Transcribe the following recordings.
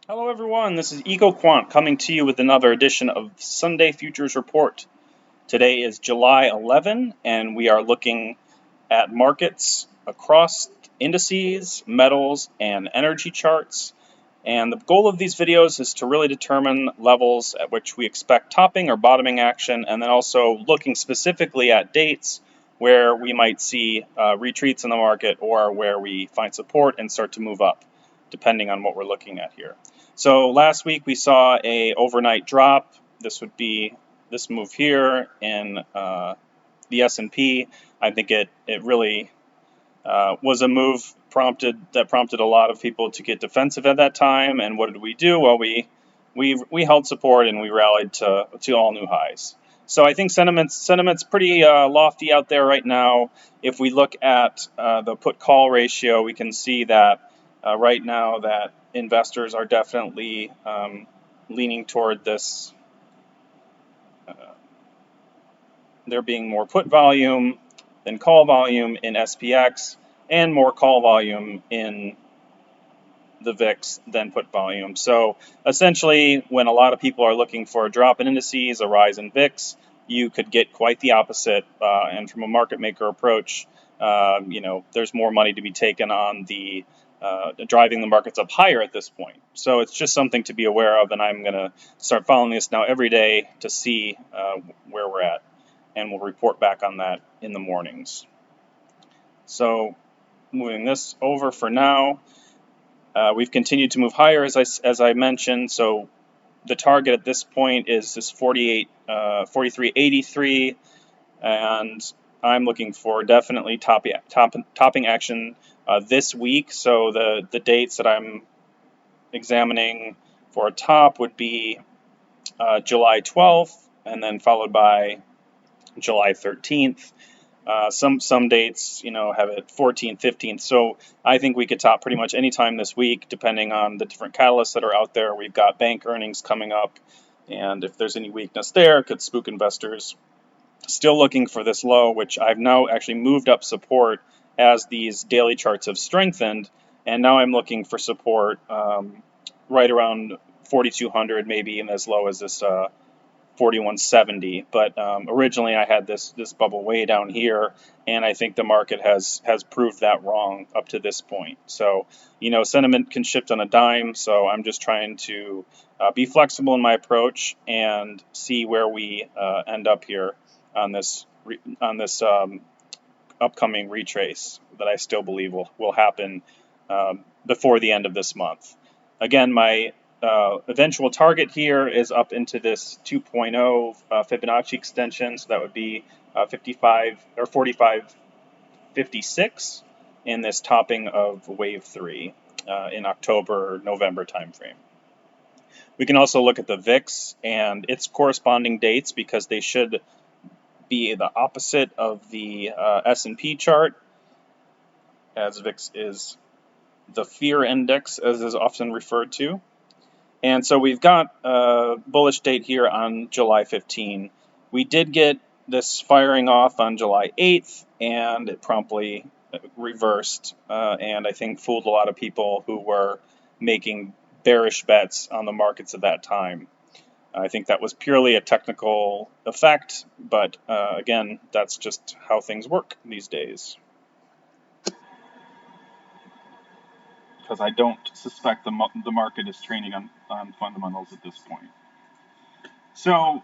Hello everyone, this is EcoQuant coming to you with another edition of Sunday Futures Report. Today is July 11 and we are looking at markets across indices, metals, and energy charts. And the goal of these videos is to really determine levels at which we expect topping or bottoming action, and then also looking specifically at dates where we might see retreats in the market or where we find support and start to move up, depending on what we're looking at here. So last week we saw a overnight drop. This would be this move here in the S&P. I think it really was a move that prompted a lot of people to get defensive at that time. And what did we do? Well, we held support and we rallied to all new highs. So I think sentiment's pretty lofty out there right now. If we look at the put-call ratio, we can see that right now that investors are definitely leaning toward this. There being more put volume than call volume in SPX, and more call volume in the VIX than put volume. So essentially, when a lot of people are looking for a drop in indices, a rise in VIX, you could get quite the opposite. And from a market maker approach, there's more money to be taken on the driving the markets up higher at this point. So it's just something to be aware of, and I'm going to start following this now every day to see where we're at, and we'll report back on that in the mornings. So moving this over for now. We've continued to move higher, as I mentioned. So the target at this point is this 43.83, and I'm looking for definitely topping action this week. So the dates that I'm examining for a top would be July 12th, and then followed by July 13th. Some dates, have it 14th, 15th. So I think we could top pretty much any time this week, depending on the different catalysts that are out there. We've got bank earnings coming up, and if there's any weakness there, it could spook investors. Still looking for this low, which I've now actually moved up support as these daily charts have strengthened, and now I'm looking for support right around 4,200, maybe even as low as this 4170, but originally I had this bubble way down here, and I think the market has proved that wrong up to this point. So sentiment can shift on a dime, so I'm just trying to be flexible in my approach and see where we end up here on this upcoming retrace that I still believe will happen before the end of this month. Again, my eventual target here is up into this 2.0 Fibonacci extension, so that would be 55 or 45.56 in this topping of wave 3 in October, November timeframe. We can also look at the VIX and its corresponding dates, because they should be the opposite of the S&P chart, as VIX is the fear index, as is often referred to. And so we've got a bullish date here on July 15. We did get this firing off on July 8th, and it promptly reversed, and I think fooled a lot of people who were making bearish bets on the markets at that time. I think that was purely a technical effect, but again, that's just how things work these days. Because I don't suspect the market is trading on fundamentals at this point. So,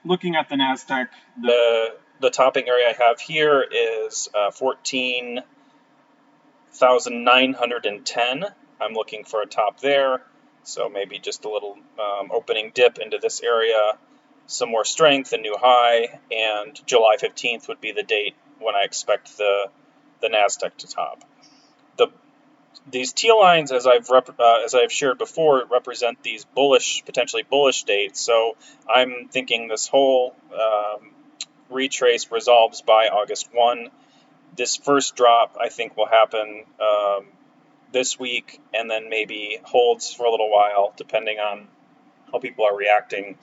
looking at the NASDAQ, the topping area I have here is 14,910. I'm looking for a top there, so maybe just a little opening dip into this area, some more strength, a new high, and July 15th would be the date when I expect the NASDAQ to top. These teal lines, as I've shared before, represent these potentially bullish dates. So I'm thinking this whole retrace resolves by August 1. This first drop, I think, will happen this week, and then maybe holds for a little while, depending on how people are reacting.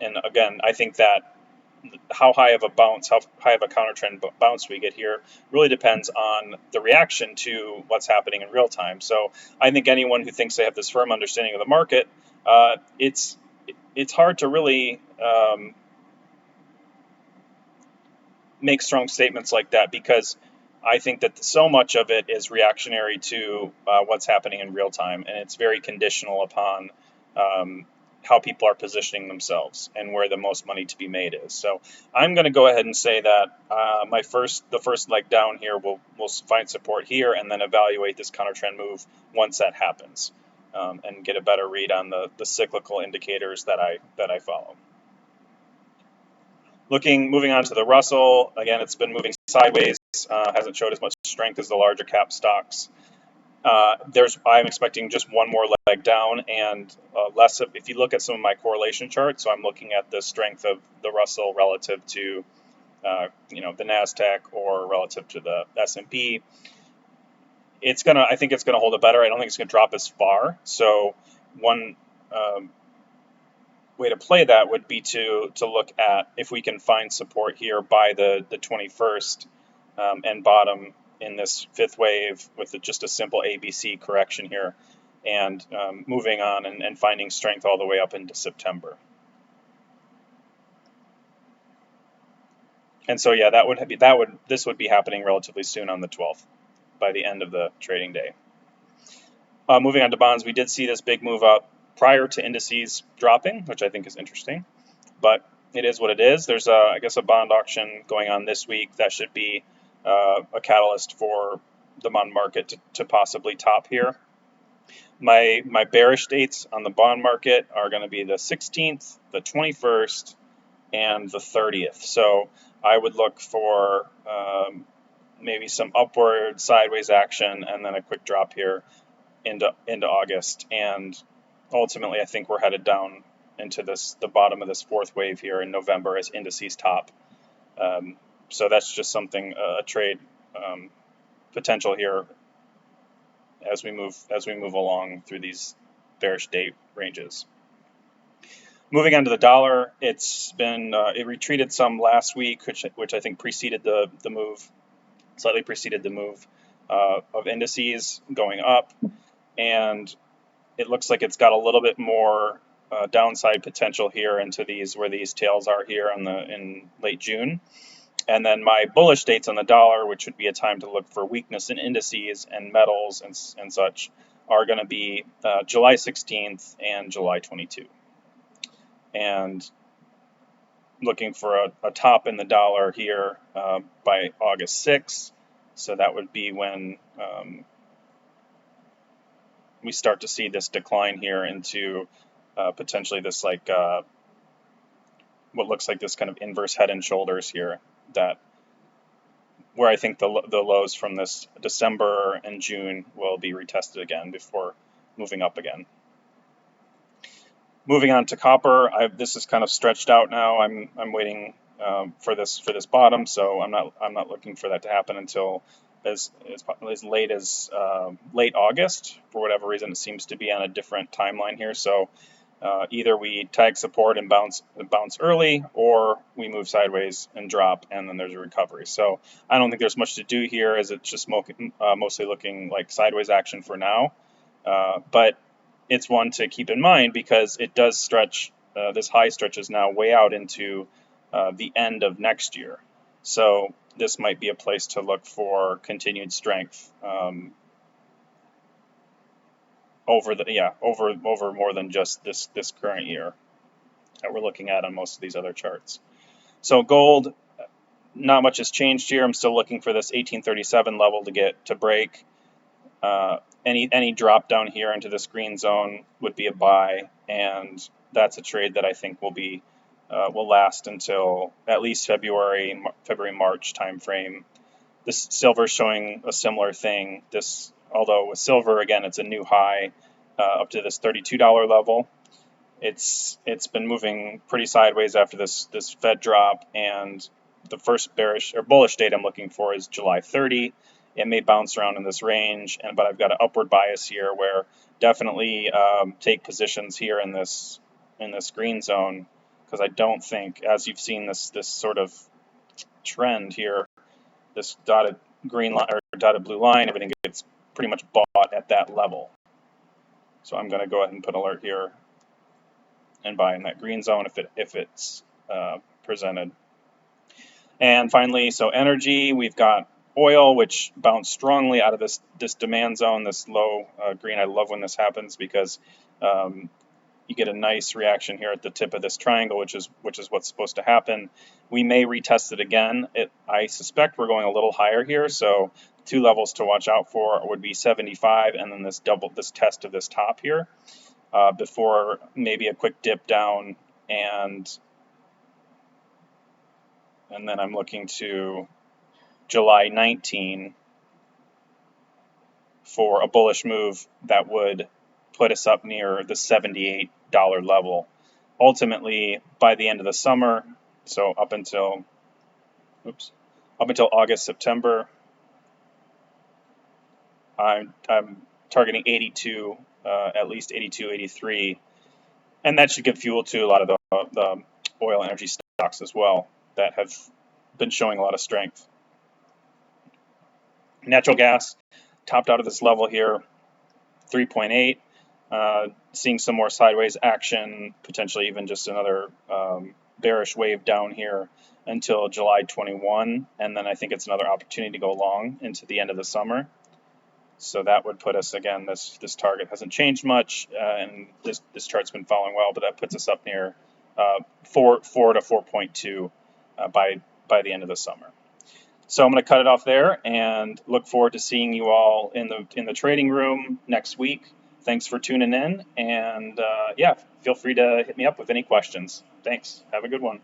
And again, I think that how high of a bounce, how high of a counter trend bounce we get here really depends on the reaction to what's happening in real time. So I think anyone who thinks they have this firm understanding of the market, it's hard to really make strong statements like that, because I think that so much of it is reactionary to what's happening in real time, and it's very conditional upon how people are positioning themselves and where the most money to be made is. So I'm going to go ahead and say that the first leg down here will find support here, and then evaluate this counter trend move once that happens, and get a better read on the cyclical indicators that I follow. Moving on to the Russell, again, it's been moving sideways, hasn't showed as much strength as the larger cap stocks. I'm expecting just one more leg down, and less of, if you look at some of my correlation charts, so I'm looking at the strength of the Russell relative to, the NASDAQ or relative to the S&P. I think it's gonna hold it better. I don't think it's gonna drop as far. So one way to play that would be to look at if we can find support here by the 21st, and bottom in this fifth wave with just a simple ABC correction here, and moving on and finding strength all the way up into September. And so yeah, this would be happening relatively soon on the 12th, by the end of the trading day. Moving on to bonds, we did see this big move up prior to indices dropping, which I think is interesting, but it is what it is. There's I guess a bond auction going on this week that should be a catalyst for the bond market to possibly top here. My bearish dates on the bond market are going to be the 16th, the 21st, and the 30th. So I would look for maybe some upward sideways action, and then a quick drop here into August, and ultimately I think we're headed down into the bottom of this fourth wave here in November as indices top. So that's just something, a trade potential here as we move along through these bearish date ranges. Moving on to the dollar, it retreated some last week, which I think preceded the move, slightly preceded the move of indices going up, and it looks like it's got a little bit more downside potential here into where these tails are here in late June. And then my bullish dates on the dollar, which would be a time to look for weakness in indices and metals and such, are going to be July 16th and July 22. And looking for a top in the dollar here by August 6th. So that would be when we start to see this decline here into potentially this what looks like this kind of inverse head and shoulders here, where I think the lows from this December and June will be retested again before moving up again. Moving on to copper, this is kind of stretched out now. I'm waiting for this bottom, so I'm not looking for that to happen until as late as late August. For whatever reason, it seems to be on a different timeline here. So either we tag support and bounce early, or we move sideways and drop, and then there's a recovery. So I don't think there's much to do here, as it's just mostly looking like sideways action for now. But it's one to keep in mind, because it does stretch. This high stretches now way out into the end of next year. So this might be a place to look for continued strength over more than just this current year that we're looking at on most of these other charts. So gold, not much has changed here. I'm still looking for this 1837 level to break. Any drop down here into this green zone would be a buy, and that's a trade that I think will last until at least February-March timeframe. This silver is showing a similar thing. Although with silver, again, it's a new high up to this $32 level. It's been moving pretty sideways after this Fed drop, and the first bearish or bullish date I'm looking for is July 30. It may bounce around in this range, but I've got an upward bias here, where definitely take positions here in this green zone, because I don't think, as you've seen this sort of trend here, this dotted green line or dotted blue line, everything gets pretty much bought at that level. So I'm going to go ahead and put alert here and buy in that green zone if it's presented. And finally, so energy, we've got oil, which bounced strongly out of this demand zone, this low green. I love when this happens because you get a nice reaction here at the tip of this triangle, which is what's supposed to happen. We may retest it again. I suspect we're going a little higher here, so 2 levels to watch out for would be 75 and then this test of this top here before maybe a quick dip down, and then I'm looking to July 19 for a bullish move that would put us up near the $78 level. Ultimately, by the end of the summer, so up until August, September, I'm targeting 82, at least 82, 83, and that should give fuel to a lot of the oil energy stocks as well that have been showing a lot of strength. Natural gas topped out of this level here, 3.8. Seeing some more sideways action, potentially even just another bearish wave down here until July 21, and then I think it's another opportunity to go long into the end of the summer. So that would put us, again, this target hasn't changed much, and this chart's been following well, but that puts us up near 4 to 4.2 by the end of the summer. So I'm going to cut it off there and look forward to seeing you all in the trading room next week. Thanks for tuning in, and yeah, feel free to hit me up with any questions. Thanks. Have a good one.